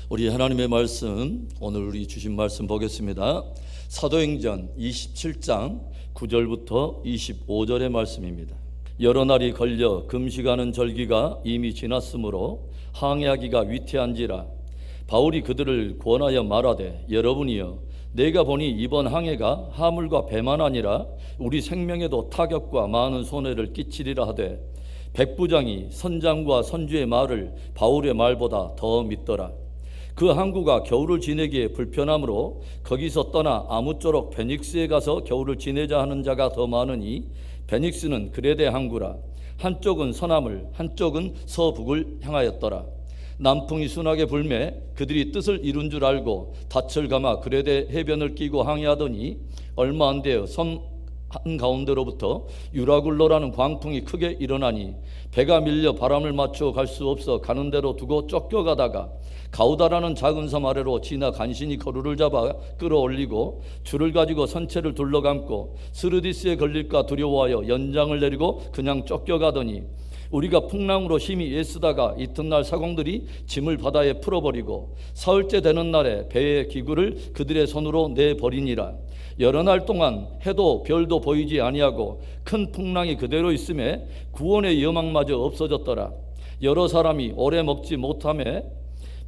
우리 하나님의 말씀, 오늘 우리 주신 말씀 보겠습니다. 사도행전 27장 9절부터 25절의 말씀입니다. 여러 날이 걸려 금식하는 절기가 이미 지났으므로 항해하기가 위태한지라 바울이 그들을 권하여 말하되, 여러분이여, 내가 보니 이번 항해가 하물과 배만 아니라 우리 생명에도 타격과 많은 손해를 끼치리라 하되, 백부장이 선장과 선주의 말을 바울의 말보다 더 믿더라. 그 항구가 겨울을 지내기에 불편하므로 거기서 떠나 아무쪼록 베닉스에 가서 겨울을 지내자 하는 자가 더 많으니, 베닉스는 그레데 항구라. 한쪽은 서남을, 한쪽은 서북을 향하였더라. 남풍이 순하게 불매 그들이 뜻을 이룬 줄 알고 닻을 감아 그레데 해변을 끼고 항해하더니, 얼마 안 되어 섬 한가운데로부터 유라굴로라는 광풍이 크게 일어나니 배가 밀려 바람을 맞추어 갈 수 없어 가는 대로 두고 쫓겨가다가 가우다라는 작은 섬 아래로 지나 간신히 거루를 잡아 끌어올리고 줄을 가지고 선체를 둘러감고 스르디스에 걸릴까 두려워하여 연장을 내리고 그냥 쫓겨가더니, 우리가 풍랑으로 힘이 애쓰다가 이튿날 사공들이 짐을 바다에 풀어버리고 사흘째 되는 날에 배의 기구를 그들의 손으로 내버리니라. 여러 날 동안 해도 별도 보이지 아니하고 큰 풍랑이 그대로 있음에 구원의 여망마저 없어졌더라. 여러 사람이 오래 먹지 못하매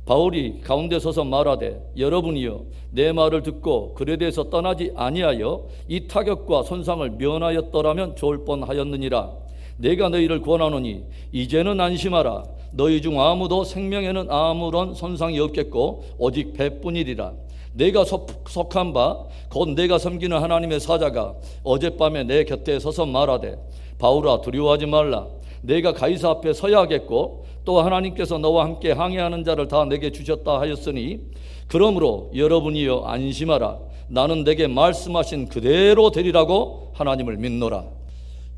바울이 가운데 서서 말하되, 여러분이여, 내 말을 듣고 그레데에서 떠나지 아니하여 이 타격과 손상을 면하였더라면 좋을 뻔하였느니라. 내가 너희를 권하노니 이제는 안심하라. 너희 중 아무도 생명에는 아무런 손상이 없겠고 오직 배뿐이리라. 내가 속한 바 곧 내가 섬기는 하나님의 사자가 어젯밤에 내 곁에 서서 말하되, 바울아, 두려워하지 말라. 내가 가이사 앞에 서야 하겠고 또 하나님께서 너와 함께 항해하는 자를 다 내게 주셨다 하였으니, 그러므로 여러분이여 안심하라. 나는 내게 말씀하신 그대로 되리라고 하나님을 믿노라.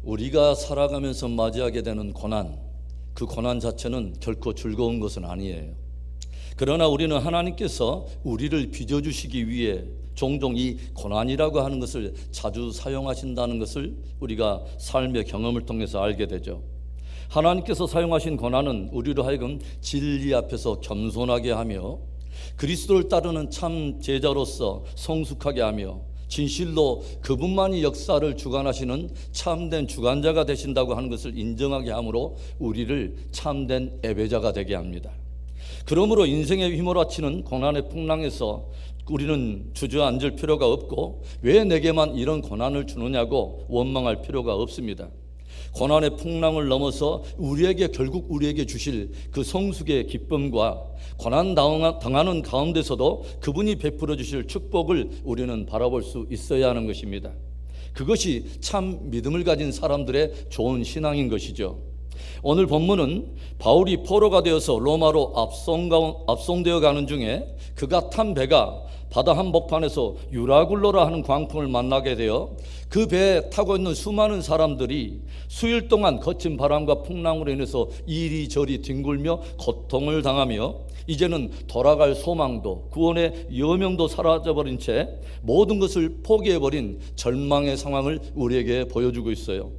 우리가 살아가면서 맞이하게 되는 고난, 그 고난 자체는 결코 즐거운 것은 아니에요. 그러나 우리는 하나님께서 우리를 빚어주시기 위해 종종 이 고난이라고 하는 것을 자주 사용하신다는 것을 우리가 삶의 경험을 통해서 알게 되죠. 하나님께서 사용하신 고난은 우리로 하여금 진리 앞에서 겸손하게 하며 그리스도를 따르는 참 제자로서 성숙하게 하며 진실로 그분만이 역사를 주관하시는 참된 주관자가 되신다고 하는 것을 인정하게 함으로 우리를 참된 예배자가 되게 합니다. 그러므로 인생에 휘몰아치는 고난의 풍랑에서 우리는 주저앉을 필요가 없고, 왜 내게만 이런 고난을 주느냐고 원망할 필요가 없습니다. 고난의 풍랑을 넘어서 결국 우리에게 주실 그 성숙의 기쁨과 고난 당하는 가운데서도 그분이 베풀어 주실 축복을 우리는 바라볼 수 있어야 하는 것입니다. 그것이 참 믿음을 가진 사람들의 좋은 신앙인 것이죠. 오늘 본문은 바울이 포로가 되어서 로마로 압송되어 가는 중에 그가 탄 배가 바다 한복판에서 유라굴로라 하는 광풍을 만나게 되어 그 배에 타고 있는 수많은 사람들이 수일 동안 거친 바람과 풍랑으로 인해서 이리저리 뒹굴며 고통을 당하며 이제는 돌아갈 소망도 구원의 여명도 사라져버린 채 모든 것을 포기해버린 절망의 상황을 우리에게 보여주고 있어요.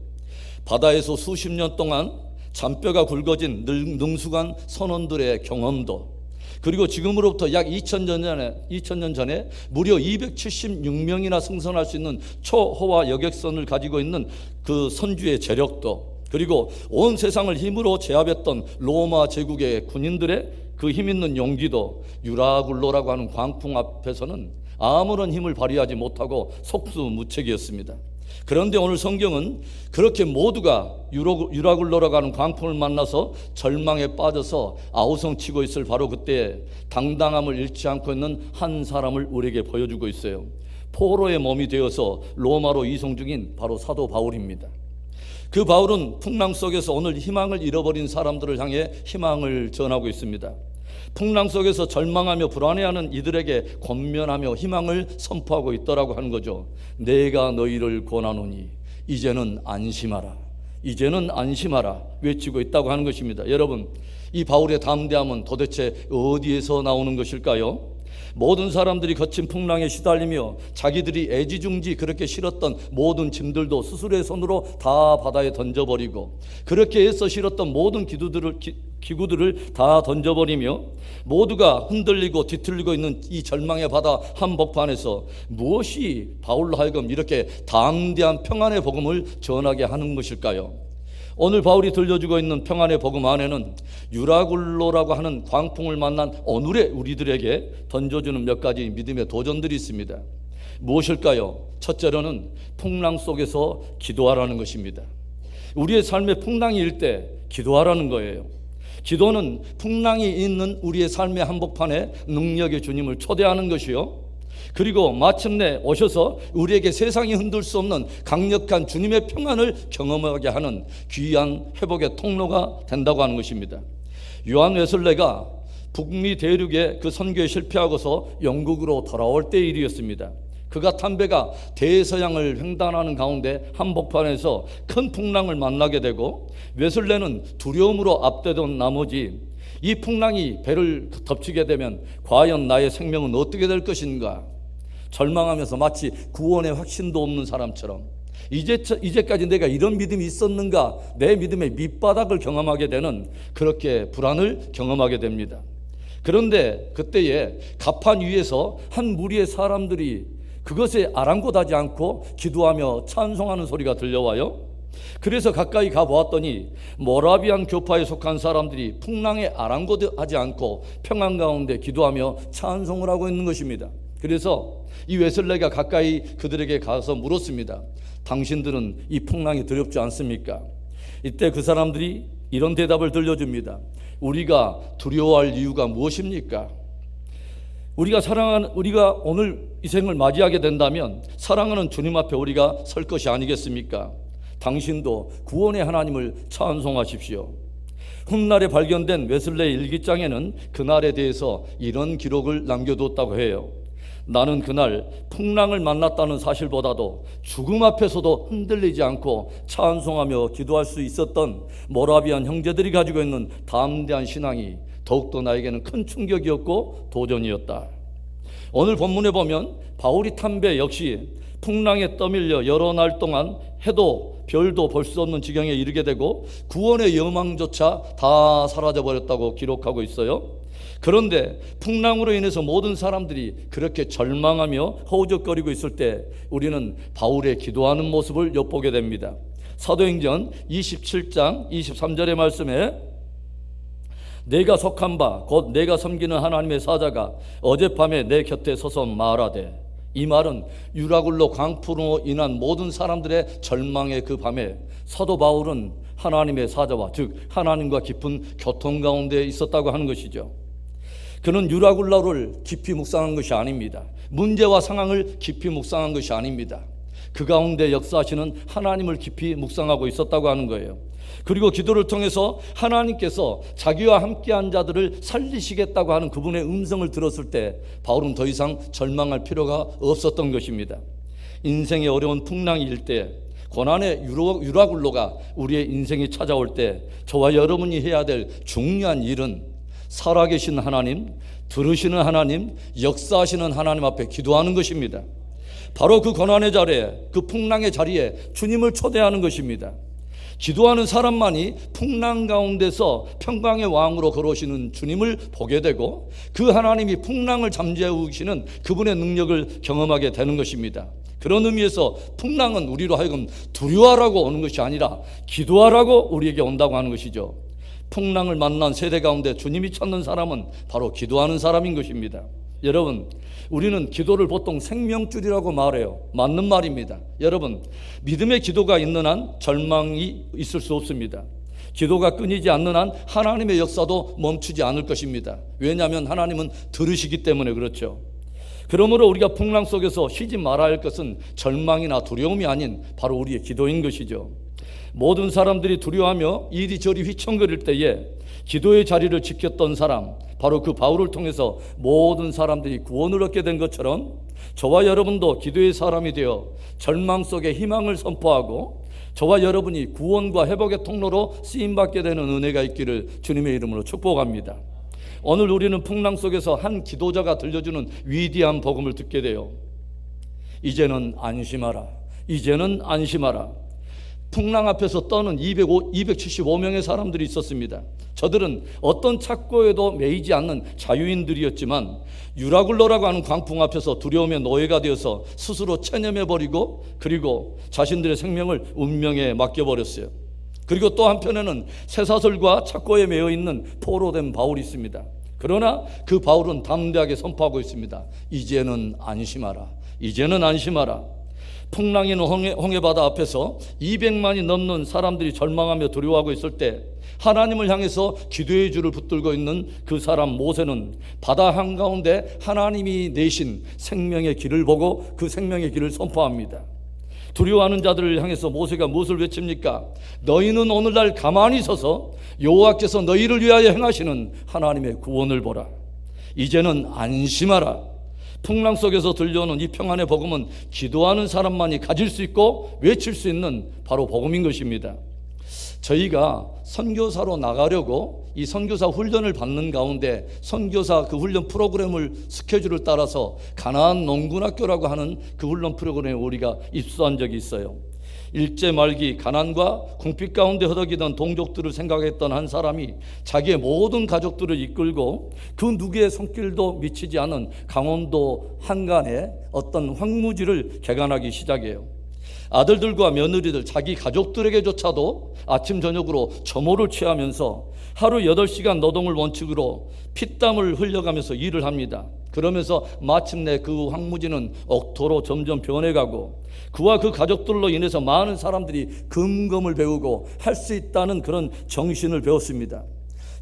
바다에서 수십 년 동안 잔뼈가 굵어진 능숙한 선원들의 경험도, 그리고 지금으로부터 약 2000년 전에 무려 276명이나 승선할 수 있는 초호화 여객선을 가지고 있는 그 선주의 재력도, 그리고 온 세상을 힘으로 제압했던 로마 제국의 군인들의 그 힘있는 용기도 유라굴로라고 하는 광풍 앞에서는 아무런 힘을 발휘하지 못하고 속수무책이었습니다. 그런데 오늘 성경은 그렇게 모두가 유라굴로라고 하는 광풍을 만나서 절망에 빠져서 아우성치고 있을 바로 그때 당당함을 잃지 않고 있는 한 사람을 우리에게 보여주고 있어요. 포로의 몸이 되어서 로마로 이송 중인 바로 사도 바울입니다. 그 바울은 풍랑 속에서 오늘 희망을 잃어버린 사람들을 향해 희망을 전하고 있습니다. 풍랑 속에서 절망하며 불안해하는 이들에게 권면하며 희망을 선포하고 있더라고 하는 거죠. 내가 너희를 권하노니 이제는 안심하라, 이제는 안심하라 외치고 있다고 하는 것입니다. 여러분, 이 바울의 담대함은 도대체 어디에서 나오는 것일까요? 모든 사람들이 거친 풍랑에 시달리며 자기들이 애지중지 그렇게 실었던 모든 짐들도 스스로의 손으로 다 바다에 던져버리고, 그렇게 애써 실었던 모든 기구들을 다 던져버리며 모두가 흔들리고 뒤틀리고 있는 이 절망의 바다 한복판에서 무엇이 바울로 하여금 이렇게 담대한 평안의 복음을 전하게 하는 것일까요? 오늘 바울이 들려주고 있는 평안의 복음 안에는 유라굴로라고 하는 광풍을 만난 오늘의 우리들에게 던져주는 몇 가지 믿음의 도전들이 있습니다. 무엇일까요? 첫째로는 풍랑 속에서 기도하라는 것입니다. 우리의 삶에 풍랑이 일 때 기도하라는 거예요. 기도는 풍랑이 있는 우리의 삶의 한복판에 능력의 주님을 초대하는 것이요, 그리고 마침내 오셔서 우리에게 세상이 흔들 수 없는 강력한 주님의 평안을 경험하게 하는 귀한 회복의 통로가 된다고 하는 것입니다. 요한 웨슬레가 북미 대륙의 그 선교에 실패하고서 영국으로 돌아올 때 일이었습니다. 그가 탄 배가 대서양을 횡단하는 가운데 한복판에서 큰 풍랑을 만나게 되고, 웨슬레는 두려움으로 압도된 나머지 이 풍랑이 배를 덮치게 되면 과연 나의 생명은 어떻게 될 것인가 절망하면서 마치 구원의 확신도 없는 사람처럼 이제까지 내가 이런 믿음이 있었는가, 내 믿음의 밑바닥을 경험하게 되는 그렇게 불안을 경험하게 됩니다. 그런데 그때에 가판 위에서 한 무리의 사람들이 그것에 아랑곳하지 않고 기도하며 찬송하는 소리가 들려와요. 그래서 가까이 가보았더니 모라비안 교파에 속한 사람들이 풍랑에 아랑곳하지 않고 평안 가운데 기도하며 찬송을 하고 있는 것입니다. 그래서 이 웨슬레가 가까이 그들에게 가서 물었습니다. 당신들은 이 풍랑이 두렵지 않습니까? 이때 그 사람들이 이런 대답을 들려줍니다. 우리가 두려워할 이유가 무엇입니까? 우리가 오늘 이 생을 맞이하게 된다면 사랑하는 주님 앞에 우리가 설 것이 아니겠습니까? 당신도 구원의 하나님을 찬송하십시오. 훗날에 발견된 웨슬레의 일기장에는 그날에 대해서 이런 기록을 남겨뒀다고 해요. 나는 그날 풍랑을 만났다는 사실보다도 죽음 앞에서도 흔들리지 않고 찬송하며 기도할 수 있었던 모라비안 형제들이 가지고 있는 담대한 신앙이 더욱더 나에게는 큰 충격이었고 도전이었다. 오늘 본문에 보면 바울이 탄 배 역시 풍랑에 떠밀려 여러 날 동안 해도 별도 볼 수 없는 지경에 이르게 되고 구원의 여망조차 다 사라져버렸다고 기록하고 있어요. 그런데 풍랑으로 인해서 모든 사람들이 그렇게 절망하며 허우적거리고 있을 때 우리는 바울의 기도하는 모습을 엿보게 됩니다. 사도행전 27장 23절의 말씀에 내가 속한 바 곧 내가 섬기는 하나님의 사자가 어젯밤에 내 곁에 서서 말하되, 이 말은 유라굴로 광풍으로 인한 모든 사람들의 절망의 그 밤에 사도 바울은 하나님의 사자와 즉 하나님과 깊은 교통 가운데 있었다고 하는 것이죠. 그는 유라굴로를 깊이 묵상한 것이 아닙니다. 문제와 상황을 깊이 묵상한 것이 아닙니다. 그 가운데 역사하시는 하나님을 깊이 묵상하고 있었다고 하는 거예요. 그리고 기도를 통해서 하나님께서 자기와 함께한 자들을 살리시겠다고 하는 그분의 음성을 들었을 때 바울은 더 이상 절망할 필요가 없었던 것입니다. 인생의 어려운 풍랑이 일 때, 고난의 유라굴로가 우리의 인생이 찾아올 때 저와 여러분이 해야 될 중요한 일은 살아계신 하나님, 들으시는 하나님, 역사하시는 하나님 앞에 기도하는 것입니다. 바로 그 고난의 자리에, 그 풍랑의 자리에 주님을 초대하는 것입니다. 기도하는 사람만이 풍랑 가운데서 평강의 왕으로 걸어오시는 주님을 보게 되고 그 하나님이 풍랑을 잠재우시는 그분의 능력을 경험하게 되는 것입니다. 그런 의미에서 풍랑은 우리로 하여금 두려워하라고 오는 것이 아니라 기도하라고 우리에게 온다고 하는 것이죠. 풍랑을 만난 세대 가운데 주님이 찾는 사람은 바로 기도하는 사람인 것입니다. 여러분, 우리는 기도를 보통 생명줄이라고 말해요. 맞는 말입니다. 여러분, 믿음의 기도가 있는 한 절망이 있을 수 없습니다. 기도가 끊이지 않는 한 하나님의 역사도 멈추지 않을 것입니다. 왜냐하면 하나님은 들으시기 때문에 그렇죠. 그러므로 우리가 풍랑 속에서 쉬지 말아야 할 것은 절망이나 두려움이 아닌 바로 우리의 기도인 것이죠. 모든 사람들이 두려워하며 이리저리 휘청거릴 때에 기도의 자리를 지켰던 사람, 바로 그 바울을 통해서 모든 사람들이 구원을 얻게 된 것처럼 저와 여러분도 기도의 사람이 되어 절망 속에 희망을 선포하고 저와 여러분이 구원과 회복의 통로로 쓰임받게 되는 은혜가 있기를 주님의 이름으로 축복합니다. 오늘 우리는 풍랑 속에서 한 기도자가 들려주는 위대한 복음을 듣게 돼요. 이제는 안심하라. 이제는 안심하라. 풍랑 앞에서 떠는 275명의 사람들이 있었습니다. 저들은 어떤 착고에도 매이지 않는 자유인들이었지만 유라굴로라고 하는 광풍 앞에서 두려움의 노예가 되어서 스스로 체념해버리고 그리고 자신들의 생명을 운명에 맡겨버렸어요. 그리고 또 한편에는 쇠사슬과 착고에 매여 있는 포로된 바울이 있습니다. 그러나 그 바울은 담대하게 선포하고 있습니다. 이제는 안심하라. 이제는 안심하라. 풍랑인 홍해바다 앞에서 200만이 넘는 사람들이 절망하며 두려워하고 있을 때 하나님을 향해서 기도의 줄을 붙들고 있는 그 사람 모세는 바다 한가운데 하나님이 내신 생명의 길을 보고 그 생명의 길을 선포합니다. 두려워하는 자들을 향해서 모세가 무엇을 외칩니까? 너희는 오늘날 가만히 서서 여호와께서 너희를 위하여 행하시는 하나님의 구원을 보라. 이제는 안심하라. 풍랑 속에서 들려오는 이 평안의 복음은 기도하는 사람만이 가질 수 있고 외칠 수 있는 바로 복음인 것입니다. 저희가 선교사로 나가려고 이 선교사 훈련을 받는 가운데 선교사 그 훈련 프로그램을 스케줄을 따라서 가나안 농군학교라고 하는 그 훈련 프로그램에 우리가 입소한 적이 있어요. 일제 말기 가난과 궁핍 가운데 허덕이던 동족들을 생각했던 한 사람이 자기의 모든 가족들을 이끌고 그 누구의 손길도 미치지 않은 강원도 한간에 어떤 황무지를 개간하기 시작해요. 아들들과 며느리들, 자기 가족들에게조차도 아침 저녁으로 점호를 취하면서 하루 8시간 노동을 원칙으로 피땀을 흘려가면서 일을 합니다. 그러면서 마침내 그 황무지는 옥토로 점점 변해가고 그와 그 가족들로 인해서 많은 사람들이 금검을 배우고 할 수 있다는 그런 정신을 배웠습니다.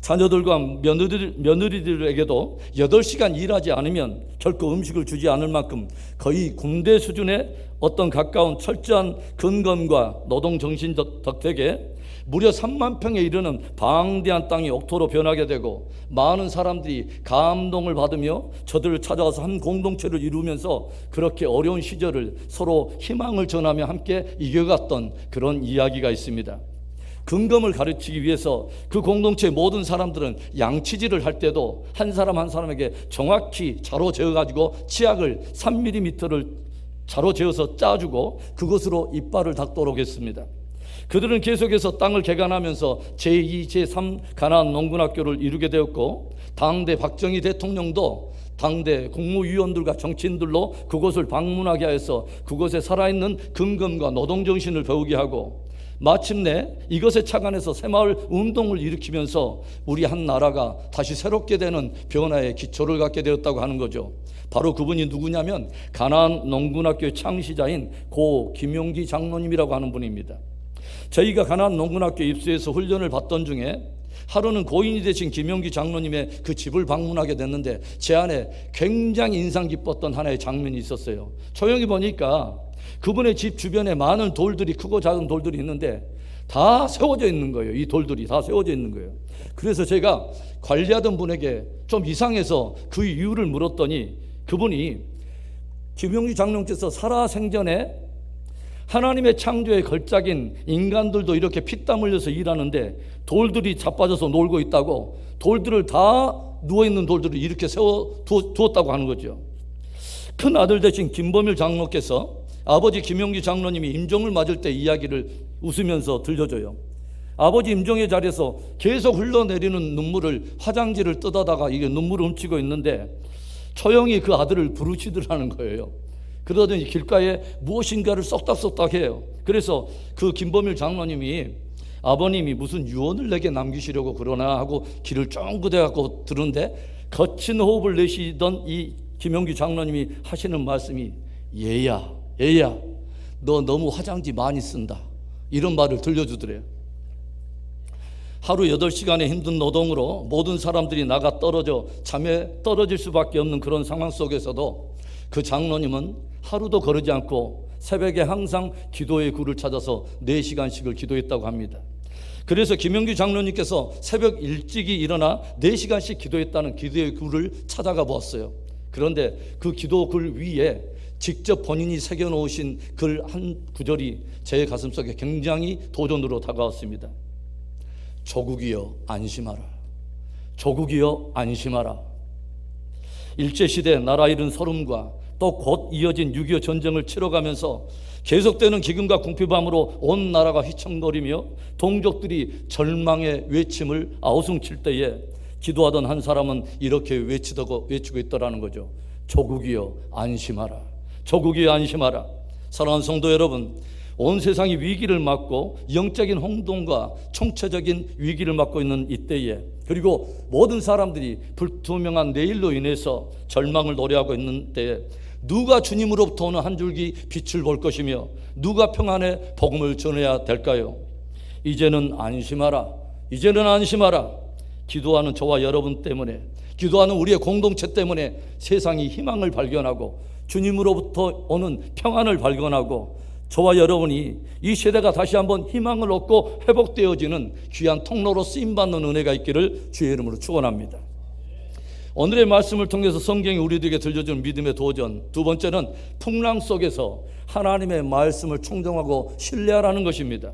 자녀들과 며느리들에게도 8시간 일하지 않으면 결코 음식을 주지 않을 만큼 거의 군대 수준의 어떤 가까운 철저한 근검과 노동 정신 덕택에 무려 3만 평에 이르는 방대한 땅이 옥토로 변하게 되고 많은 사람들이 감동을 받으며 저들을 찾아와서 한 공동체를 이루면서 그렇게 어려운 시절을 서로 희망을 전하며 함께 이겨갔던 그런 이야기가 있습니다. 근검을 가르치기 위해서 그 공동체의 모든 사람들은 양치질을 할 때도 한 사람 한 사람에게 정확히 자로 재어가지고 치약을 3mm를 자로 재어서 짜주고 그것으로 이빨을 닦도록 했습니다. 그들은 계속해서 땅을 개간하면서 제2, 제3 가나안 농군학교를 이루게 되었고 당대 박정희 대통령도 당대 국무위원들과 정치인들로 그곳을 방문하게 하여서 그곳에 살아있는 근검과 노동정신을 배우게 하고 마침내 이것에 착안해서 새마을 운동을 일으키면서 우리 한 나라가 다시 새롭게 되는 변화의 기초를 갖게 되었다고 하는 거죠. 바로 그분이 누구냐면 가나안 농군학교의 창시자인 고 김용기 장로님이라고 하는 분입니다. 저희가 가나안 농군학교에 입소해서 훈련을 받던 중에 하루는 고인이 되신 김용기 장로님의 그 집을 방문하게 됐는데 제 안에 굉장히 인상 깊었던 하나의 장면이 있었어요. 조용히 보니까 그분의 집 주변에 많은 돌들이, 크고 작은 돌들이 있는데 다 세워져 있는 거예요. 이 돌들이 다 세워져 있는 거예요. 그래서 제가 관리하던 분에게 좀 이상해서 그 이유를 물었더니 그분이 김용기 장로님께서 살아생전에 하나님의 창조의 걸작인 인간들도 이렇게 피땀 흘려서 일하는데 돌들이 자빠져서 놀고 있다고, 돌들을 다 누워있는 돌들을 이렇게 세워 두었다고 하는 거죠. 큰 아들 되신 김범일 장로께서 아버지 김용기 장로님이 임종을 맞을 때 이야기를 웃으면서 들려줘요. 아버지 임종의 자리에서 계속 흘러내리는 눈물을 화장지를 뜯어다가 이게 눈물을 훔치고 있는데 조용히 그 아들을 부르시더라는 거예요. 그러더니 길가에 무엇인가를 쏙닥쏙닥 해요. 그래서 그 김범일 장로님이 아버님이 무슨 유언을 내게 남기시려고 그러나 하고 길을 쫑긋해 갖고 들은데 거친 호흡을 내쉬던 이 김용기 장로님이 하시는 말씀이 얘야 너 너무 화장지 많이 쓴다, 이런 말을 들려주더래요. 하루 8시간의 힘든 노동으로 모든 사람들이 나가 떨어져 잠에 떨어질 수밖에 없는 그런 상황 속에서도 그 장로님은 하루도 거르지 않고 새벽에 항상 기도의 굴을 찾아서 4시간씩을 기도했다고 합니다. 그래서 김영규 장로님께서 새벽 일찍이 일어나 4시간씩 기도했다는 기도의 글을 찾아가 보았어요. 그런데 그 기도 글 위에 직접 본인이 새겨놓으신 글 한 구절이 제 가슴속에 굉장히 도전으로 다가왔습니다. 조국이여 안심하라. 조국이여 안심하라. 일제시대 나라 잃은 서름과 또 곧 이어진 6.25 전쟁을 치러가면서 계속되는 기근과 궁핍함으로 온 나라가 휘청거리며 동족들이 절망의 외침을 아우성칠 때에 기도하던 한 사람은 이렇게 외치고 있더라는 거죠. 조국이여 안심하라. 조국이여 안심하라. 사랑하는 성도 여러분, 온 세상이 위기를 맞고 영적인 혼돈과 총체적인 위기를 맞고 있는 이때에, 그리고 모든 사람들이 불투명한 내일로 인해서 절망을 노래하고 있는 때에 누가 주님으로부터 오는 한 줄기 빛을 볼 것이며 누가 평안의 복음을 전해야 될까요? 이제는 안심하라. 이제는 안심하라. 기도하는 저와 여러분 때문에, 기도하는 우리의 공동체 때문에 세상이 희망을 발견하고 주님으로부터 오는 평안을 발견하고 저와 여러분이 이 세대가 다시 한번 희망을 얻고 회복되어지는 귀한 통로로 쓰임받는 은혜가 있기를 주의 이름으로 축원합니다. 오늘의 말씀을 통해서 성경이 우리들에게 들려준 믿음의 도전, 두 번째는 풍랑 속에서 하나님의 말씀을 청정하고 신뢰하라는 것입니다.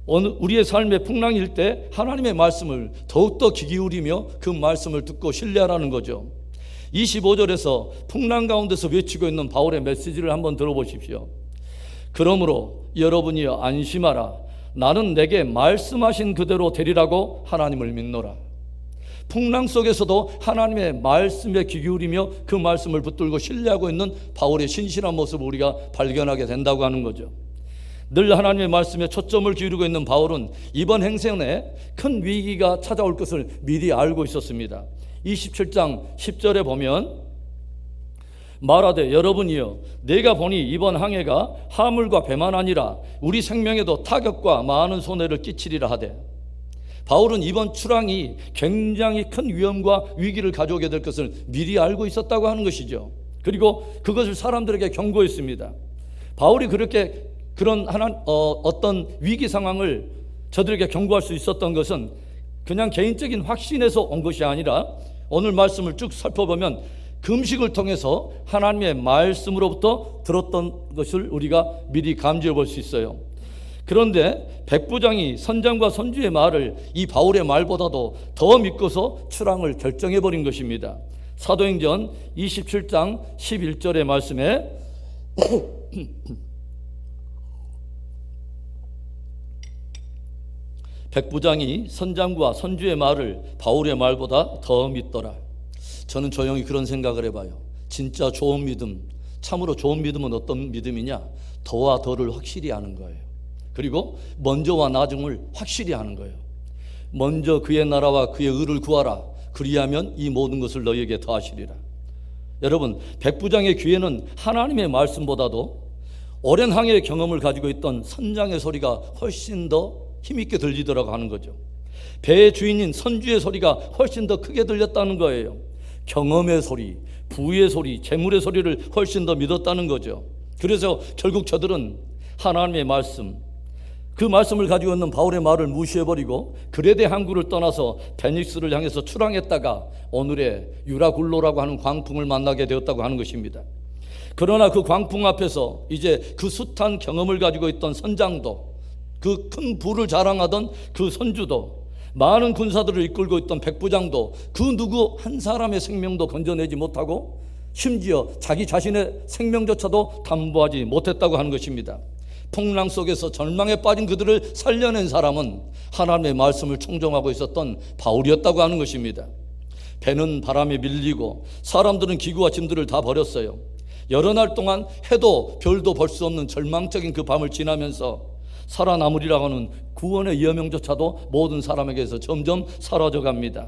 우리의 삶의 풍랑일 때 하나님의 말씀을 더욱더 귀 기울이며 그 말씀을 듣고 신뢰하라는 거죠. 25절에서 풍랑 가운데서 외치고 있는 바울의 메시지를 한번 들어보십시오. 그러므로 여러분이여 안심하라. 나는 내게 말씀하신 그대로 되리라고 하나님을 믿노라. 풍랑 속에서도 하나님의 말씀에 귀 기울이며 그 말씀을 붙들고 신뢰하고 있는 바울의 신실한 모습을 우리가 발견하게 된다고 하는 거죠. 늘 하나님의 말씀에 초점을 기울이고 있는 바울은 이번 행생에 큰 위기가 찾아올 것을 미리 알고 있었습니다. 27장 10절에 보면 말하되 여러분이여 내가 보니 이번 항해가 화물과 배만 아니라 우리 생명에도 타격과 많은 손해를 끼치리라 하되, 바울은 이번 출항이 굉장히 큰 위험과 위기를 가져오게 될 것을 미리 알고 있었다고 하는 것이죠. 그리고 그것을 사람들에게 경고했습니다. 바울이 그렇게 그런 어떤 위기 상황을 저들에게 경고할 수 있었던 것은 그냥 개인적인 확신에서 온 것이 아니라 오늘 말씀을 쭉 살펴보면 금식을 통해서 하나님의 말씀으로부터 들었던 것을 우리가 미리 감지해 볼 수 있어요. 그런데 백부장이 선장과 선주의 말을 이 바울의 말보다도 더 믿고서 출항을 결정해 버린 것입니다. 사도행전 27장 11절의 말씀에 백부장이 선장과 선주의 말을 바울의 말보다 더 믿더라. 저는 조용히 그런 생각을 해봐요. 진짜 좋은 믿음, 참으로 좋은 믿음은 어떤 믿음이냐? 더와 더를 확실히 아는 거예요. 그리고 먼저와 나중을 확실히 아는 거예요. 먼저 그의 나라와 그의 의를 구하라. 그리하면 이 모든 것을 너희에게 더하시리라. 여러분, 백부장의 귀에는 하나님의 말씀보다도 오랜 항해의 경험을 가지고 있던 선장의 소리가 훨씬 더 힘있게 들리더라고 하는 거죠. 배의 주인인 선주의 소리가 훨씬 더 크게 들렸다는 거예요. 경험의 소리, 부의 소리, 재물의 소리를 훨씬 더 믿었다는 거죠. 그래서 결국 저들은 하나님의 말씀, 그 말씀을 가지고 있는 바울의 말을 무시해버리고 그레데 항구를 떠나서 베니스를 향해서 출항했다가 오늘의 유라굴로라고 하는 광풍을 만나게 되었다고 하는 것입니다. 그러나 그 광풍 앞에서 이제 그 숱한 경험을 가지고 있던 선장도, 그 큰 부를 자랑하던 그 선주도, 많은 군사들을 이끌고 있던 백부장도 그 누구 한 사람의 생명도 건져내지 못하고 심지어 자기 자신의 생명조차도 담보하지 못했다고 하는 것입니다. 풍랑 속에서 절망에 빠진 그들을 살려낸 사람은 하나님의 말씀을 청정하고 있었던 바울이었다고 하는 것입니다. 배는 바람에 밀리고 사람들은 기구와 짐들을 다 버렸어요. 여러 날 동안 해도 별도 볼 수 없는 절망적인 그 밤을 지나면서 살아남으리라고 하는 구원의 여명조차도 모든 사람에게서 점점 사라져 갑니다.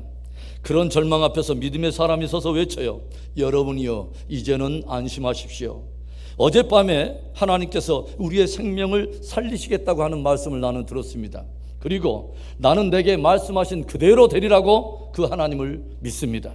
그런 절망 앞에서 믿음의 사람이 서서 외쳐요. 여러분이여 이제는 안심하십시오. 어젯밤에 하나님께서 우리의 생명을 살리시겠다고 하는 말씀을 나는 들었습니다. 그리고 나는 내게 말씀하신 그대로 되리라고 그 하나님을 믿습니다.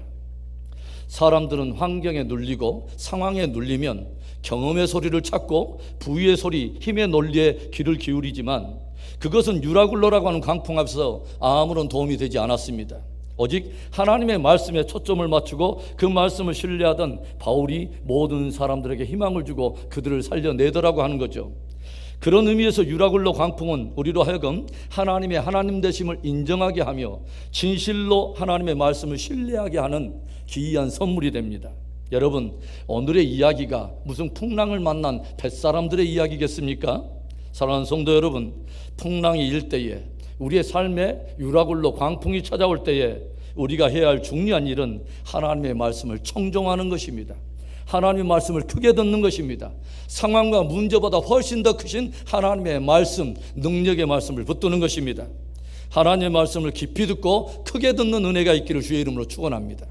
사람들은 환경에 눌리고 상황에 눌리면 경험의 소리를 찾고 부의 소리, 힘의 논리에 귀를 기울이지만 그것은 유라굴로라고 하는 광풍 앞에서 아무런 도움이 되지 않았습니다. 오직 하나님의 말씀에 초점을 맞추고 그 말씀을 신뢰하던 바울이 모든 사람들에게 희망을 주고 그들을 살려내더라고 하는 거죠. 그런 의미에서 유라굴로 광풍은 우리로 하여금 하나님의 하나님 되심을 인정하게 하며 진실로 하나님의 말씀을 신뢰하게 하는 기이한 선물이 됩니다. 여러분, 오늘의 이야기가 무슨 풍랑을 만난 뱃사람들의 이야기겠습니까? 사랑하는 성도 여러분, 풍랑이 일 때에, 우리의 삶에 유라굴로 광풍이 찾아올 때에 우리가 해야 할 중요한 일은 하나님의 말씀을 청종하는 것입니다. 하나님의 말씀을 크게 듣는 것입니다. 상황과 문제보다 훨씬 더 크신 하나님의 말씀, 능력의 말씀을 붙드는 것입니다. 하나님의 말씀을 깊이 듣고 크게 듣는 은혜가 있기를 주의 이름으로 축원합니다.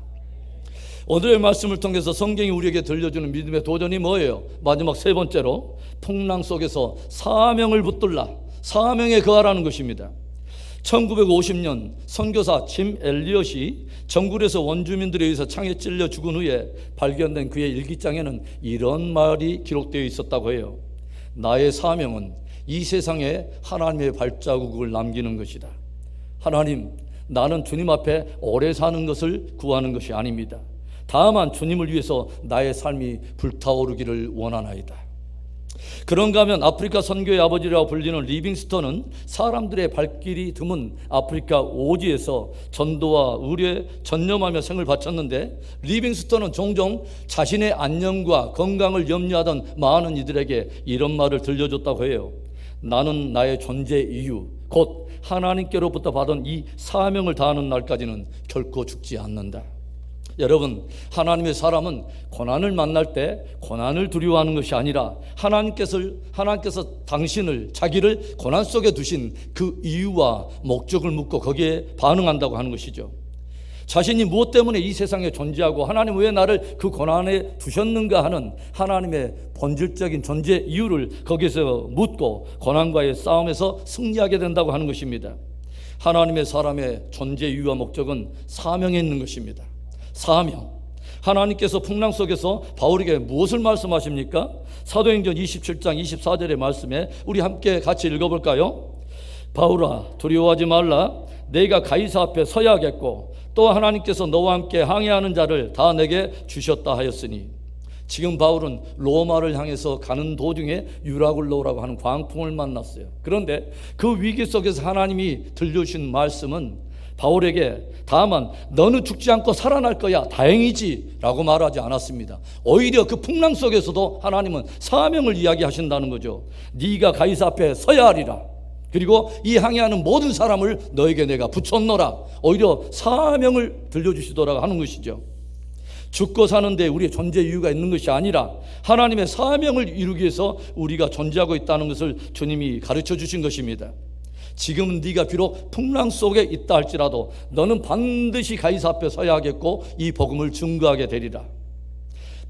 오늘의 말씀을 통해서 성경이 우리에게 들려주는 믿음의 도전이 뭐예요? 마지막 세 번째로 풍랑 속에서 사명을 붙들라, 사명에 거하라는 것입니다. 1950년 선교사 짐 엘리엇이 정글에서 원주민들에 의해서 창에 찔려 죽은 후에 발견된 그의 일기장에는 이런 말이 기록되어 있었다고 해요. 나의 사명은 이 세상에 하나님의 발자국을 남기는 것이다. 하나님, 나는 주님 앞에 오래 사는 것을 구하는 것이 아닙니다. 다만 주님을 위해서 나의 삶이 불타오르기를 원하나이다. 그런가 하면 아프리카 선교의 아버지라고 불리는 리빙스턴은 사람들의 발길이 드문 아프리카 오지에서 전도와 의료에 전념하며 생을 바쳤는데, 리빙스턴은 종종 자신의 안녕과 건강을 염려하던 많은 이들에게 이런 말을 들려줬다고 해요. 나는 나의 존재 이유, 곧 하나님께로부터 받은 이 사명을 다하는 날까지는 결코 죽지 않는다. 여러분, 하나님의 사람은 고난을 만날 때 고난을 두려워하는 것이 아니라 하나님께서 당신을, 자기를 고난 속에 두신 그 이유와 목적을 묻고 거기에 반응한다고 하는 것이죠. 자신이 무엇 때문에 이 세상에 존재하고 하나님 왜 나를 그 고난에 두셨는가 하는 하나님의 본질적인 존재 이유를 거기서 묻고 고난과의 싸움에서 승리하게 된다고 하는 것입니다. 하나님의 사람의 존재 이유와 목적은 사명에 있는 것입니다. 사명. 하나님께서 풍랑 속에서 바울에게 무엇을 말씀하십니까? 사도행전 27장 24절의 말씀에 우리 함께 같이 읽어볼까요? 바울아, 두려워하지 말라. 내가 가이사 앞에 서야겠고 또 하나님께서 너와 함께 항해하는 자를 다 내게 주셨다 하였으니. 지금 바울은 로마를 향해서 가는 도중에 유라굴로라고 하는 광풍을 만났어요. 그런데 그 위기 속에서 하나님이 들려주신 말씀은 바울에게 다만 너는 죽지 않고 살아날 거야, 다행이지 라고 말하지 않았습니다. 오히려 그 풍랑 속에서도 하나님은 사명을 이야기하신다는 거죠. 네가 가이사 앞에 서야 하리라. 그리고 이 항해하는 모든 사람을 너에게 내가 붙였노라. 오히려 사명을 들려주시더라 하는 것이죠. 죽고 사는데 우리의 존재 이유가 있는 것이 아니라 하나님의 사명을 이루기 위해서 우리가 존재하고 있다는 것을 주님이 가르쳐 주신 것입니다. 지금은 네가 비록 풍랑 속에 있다 할지라도 너는 반드시 가이사 앞에 서야 하겠고 이 복음을 증거하게 되리라.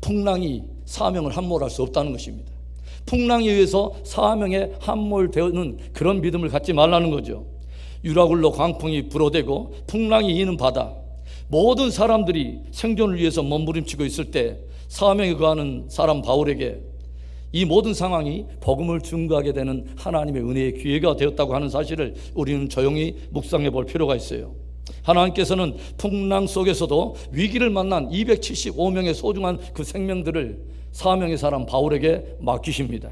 풍랑이 사명을 함몰할 수 없다는 것입니다. 풍랑에 의해서 사명에 함몰되는 그런 믿음을 갖지 말라는 거죠. 유라굴로 광풍이 불어대고 풍랑이 이는 바다, 모든 사람들이 생존을 위해서 몸부림치고 있을 때 사명에 거하는 사람 바울에게 이 모든 상황이 복음을 증거하게 되는 하나님의 은혜의 기회가 되었다고 하는 사실을 우리는 조용히 묵상해 볼 필요가 있어요. 하나님께서는 풍랑 속에서도 위기를 만난 275명의 소중한 그 생명들을 사명의 사람 바울에게 맡기십니다.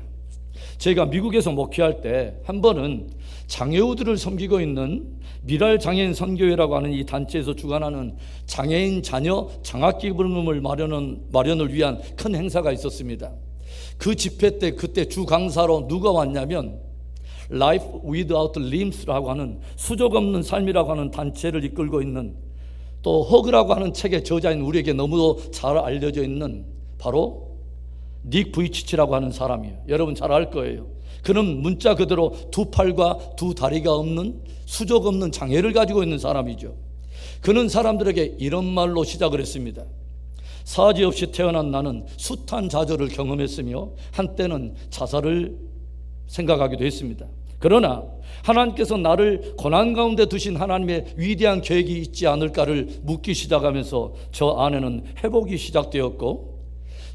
제가 미국에서 목회할 때 한 번은 장애우들을 섬기고 있는 미랄 장애인 선교회라고 하는 이 단체에서 주관하는 장애인 자녀 장학기금을 마련을 위한 큰 행사가 있었습니다. 그 집회 때 그때 주 강사로 누가 왔냐면 Life Without Limbs라고 하는 수족 없는 삶이라고 하는 단체를 이끌고 있는, 또 허그라고 하는 책의 저자인 우리에게 너무도 잘 알려져 있는 바로 닉 부이치치라고 하는 사람이에요. 여러분 잘 알 거예요. 그는 문자 그대로 두 팔과 두 다리가 없는 수족 없는 장애를 가지고 있는 사람이죠. 그는 사람들에게 이런 말로 시작을 했습니다. 사지 없이 태어난 나는 숱한 좌절을 경험했으며 한때는 자살을 생각하기도 했습니다. 그러나 하나님께서 나를 고난 가운데 두신 하나님의 위대한 계획이 있지 않을까를 묻기 시작하면서 저 안에는 회복이 시작되었고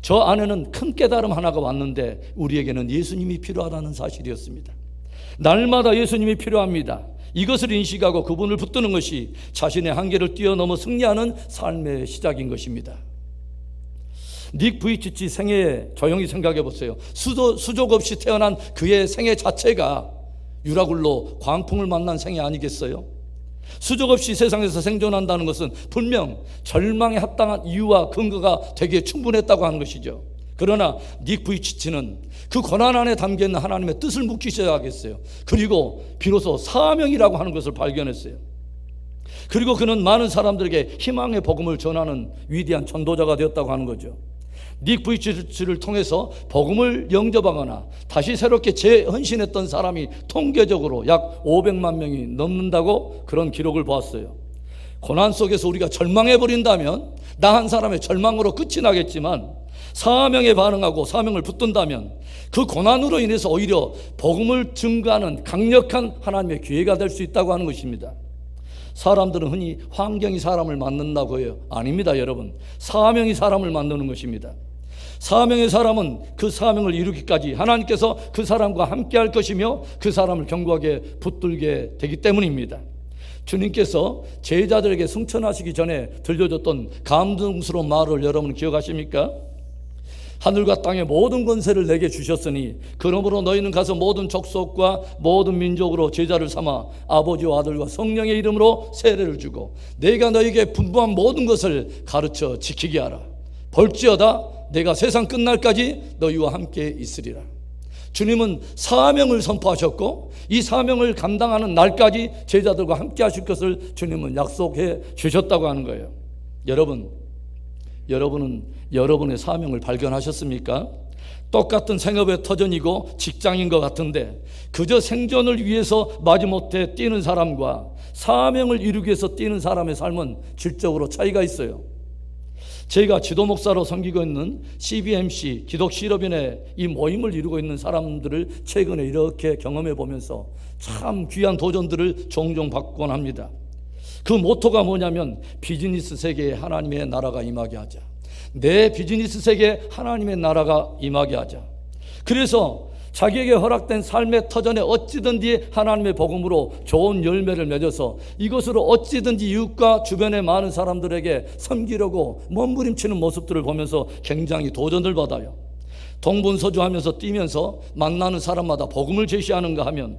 저 안에는 큰 깨달음 하나가 왔는데 우리에게는 예수님이 필요하다는 사실이었습니다. 날마다 예수님이 필요합니다. 이것을 인식하고 그분을 붙드는 것이 자신의 한계를 뛰어넘어 승리하는 삶의 시작인 것입니다. 닉 부이치치 생애에 조용히 생각해 보세요. 수족 없이 태어난 그의 생애 자체가 유라굴로 광풍을 만난 생애 아니겠어요? 수족 없이 세상에서 생존한다는 것은 분명 절망에 합당한 이유와 근거가 되기에 충분했다고 하는 것이죠. 그러나 닉 부이치치는 그 고난 안에 담겨있는 하나님의 뜻을 묻기 시작했어요. 그리고 비로소 사명이라고 하는 것을 발견했어요. 그리고 그는 많은 사람들에게 희망의 복음을 전하는 위대한 전도자가 되었다고 하는 거죠. 닉 부이치치를 통해서 복음을 영접하거나 다시 새롭게 재헌신했던 사람이 통계적으로 약 500만 명이 넘는다고 그런 기록을 보았어요. 고난 속에서 우리가 절망해버린다면 나 한 사람의 절망으로 끝이 나겠지만, 사명에 반응하고 사명을 붙든다면 그 고난으로 인해서 오히려 복음을 증거하는 강력한 하나님의 기회가 될 수 있다고 하는 것입니다. 사람들은 흔히 환경이 사람을 만든다고 해요. 아닙니다, 여러분. 사명이 사람을 만드는 것입니다. 사명의 사람은 그 사명을 이루기까지 하나님께서 그 사람과 함께 할 것이며 그 사람을 견고하게 붙들게 되기 때문입니다. 주님께서 제자들에게 승천하시기 전에 들려줬던 감동스러운 말을 여러분 기억하십니까? 하늘과 땅의 모든 권세를 내게 주셨으니 그러므로 너희는 가서 모든 족속과 모든 민족으로 제자를 삼아 아버지와 아들과 성령의 이름으로 세례를 주고 내가 너희에게 분부한 모든 것을 가르쳐 지키게 하라. 볼지어다 내가 세상 끝날까지 너희와 함께 있으리라. 주님은 사명을 선포하셨고 이 사명을 감당하는 날까지 제자들과 함께 하실 것을 주님은 약속해 주셨다고 하는 거예요. 여러분은 여러분의 사명을 발견하셨습니까? 똑같은 생업의 터전이고 직장인 것 같은데 그저 생존을 위해서 마지못해 뛰는 사람과 사명을 이루기 위해서 뛰는 사람의 삶은 질적으로 차이가 있어요. 제가 지도 목사로 섬기고 있는 CBMC 기독 실업인의 이 모임을 이루고 있는 사람들을 최근에 이렇게 경험해 보면서 참 귀한 도전들을 종종 받곤 합니다. 그 모토가 뭐냐면 비즈니스 세계에 하나님의 나라가 임하게 하자. 내 비즈니스 세계에 하나님의 나라가 임하게 하자. 그래서 자기에게 허락된 삶의 터전에 어찌든지 하나님의 복음으로 좋은 열매를 맺어서 이것으로 어찌든지 이웃과 주변의 많은 사람들에게 섬기려고 몸부림치는 모습들을 보면서 굉장히 도전을 받아요. 동분서주하면서 뛰면서 만나는 사람마다 복음을 제시하는가 하면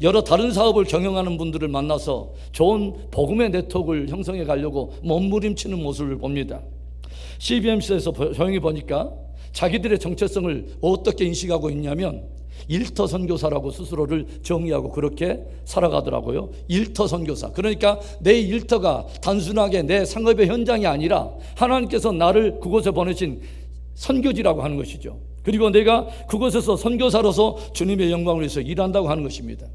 여러 다른 사업을 경영하는 분들을 만나서 좋은 복음의 네트워크를 형성해 가려고 몸부림치는 모습을 봅니다. CBMC에서 조용히 보니까 자기들의 정체성을 어떻게 인식하고 있냐면 일터 선교사라고 스스로를 정의하고 그렇게 살아가더라고요. 일터 선교사. 그러니까 내 일터가 단순하게 내 상업의 현장이 아니라 하나님께서 나를 그곳에 보내신 선교지라고 하는 것이죠. 그리고 내가 그곳에서 선교사로서 주님의 영광을 위해서 일한다고 하는 것입니다.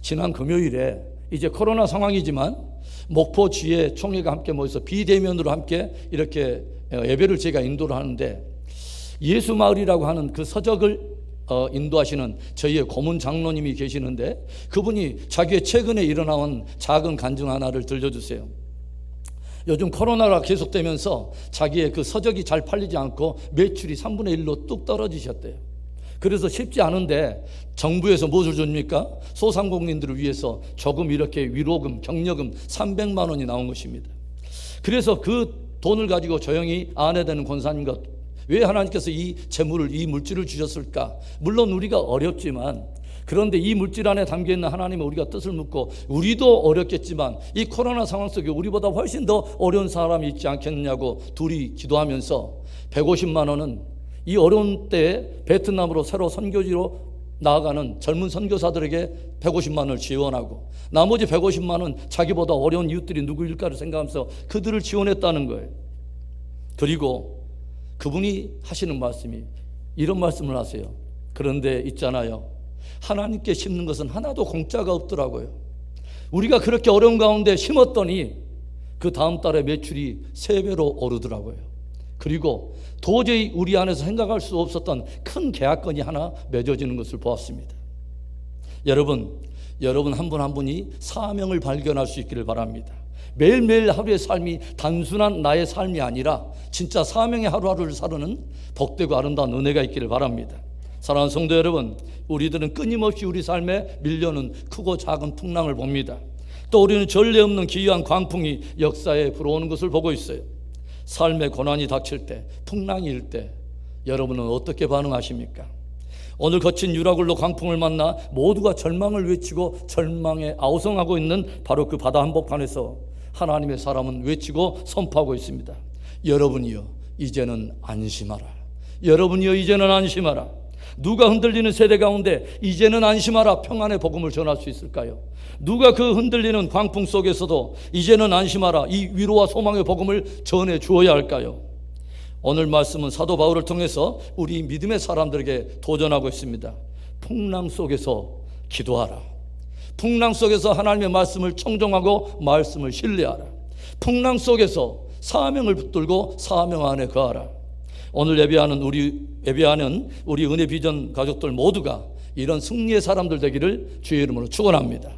지난 금요일에 이제 코로나 상황이지만 목포 지혜 총회가 함께 모여서 비대면으로 함께 이렇게 예배를 제가 인도를 하는데 예수마을이라고 하는 그 서적을 인도하시는 저희의 고문 장로님이 계시는데 그분이 자기의 최근에 일어나온 작은 간증 하나를 들려주세요. 요즘 코로나가 계속되면서 자기의 그 서적이 잘 팔리지 않고 매출이 3분의 1로 뚝 떨어지셨대요. 그래서 쉽지 않은데 정부에서 무엇을 줍니까? 소상공인들을 위해서 조금 이렇게 위로금, 격려금 300만 원이 나온 것입니다. 그래서 그 돈을 가지고 조용히 아내되는 권사님과 왜 하나님께서 이 재물을, 이 물질을 주셨을까? 물론 우리가 어렵지만 그런데 이 물질 안에 담겨있는 하나님의 우리가 뜻을 묻고 우리도 어렵겠지만 이 코로나 상황 속에 우리보다 훨씬 더 어려운 사람이 있지 않겠느냐고 둘이 기도하면서 150만 원은 이 어려운 때에 베트남으로 새로 선교지로 나아가는 젊은 선교사들에게 150만 원을 지원하고 나머지 150만 원 자기보다 어려운 이웃들이 누구일까를 생각하면서 그들을 지원했다는 거예요. 그리고 그분이 하시는 말씀이 이런 말씀을 하세요. 그런데 있잖아요, 하나님께 심는 것은 하나도 공짜가 없더라고요. 우리가 그렇게 어려운 가운데 심었더니 그 다음 달에 매출이 3배로 오르더라고요. 그리고 도저히 우리 안에서 생각할 수 없었던 큰 계약건이 하나 맺어지는 것을 보았습니다. 여러분 한 분 한 분이 사명을 발견할 수 있기를 바랍니다. 매일매일 하루의 삶이 단순한 나의 삶이 아니라 진짜 사명의 하루하루를 사는 복되고 아름다운 은혜가 있기를 바랍니다. 사랑하는 성도 여러분, 우리들은 끊임없이 우리 삶에 밀려오는 크고 작은 풍랑을 봅니다. 또 우리는 전례 없는 기이한 광풍이 역사에 불어오는 것을 보고 있어요. 삶의 고난이 닥칠 때, 풍랑이 일 때 여러분은 어떻게 반응하십니까? 오늘 거친 유라굴로 광풍을 만나 모두가 절망을 외치고 절망에 아우성하고 있는 바로 그 바다 한복판에서 하나님의 사람은 외치고 선포하고 있습니다. 여러분이여 이제는 안심하라. 여러분이여 이제는 안심하라. 누가 흔들리는 세대 가운데 이제는 안심하라 평안의 복음을 전할 수 있을까요? 누가 그 흔들리는 광풍 속에서도 이제는 안심하라 이 위로와 소망의 복음을 전해 주어야 할까요? 오늘 말씀은 사도 바울을 통해서 우리 믿음의 사람들에게 도전하고 있습니다. 풍랑 속에서 기도하라. 풍랑 속에서 하나님의 말씀을 청종하고 말씀을 신뢰하라. 풍랑 속에서 사명을 붙들고 사명 안에 거하라. 오늘 예배하는 우리 은혜 비전 가족들 모두가 이런 승리의 사람들 되기를 주의 이름으로 축원합니다.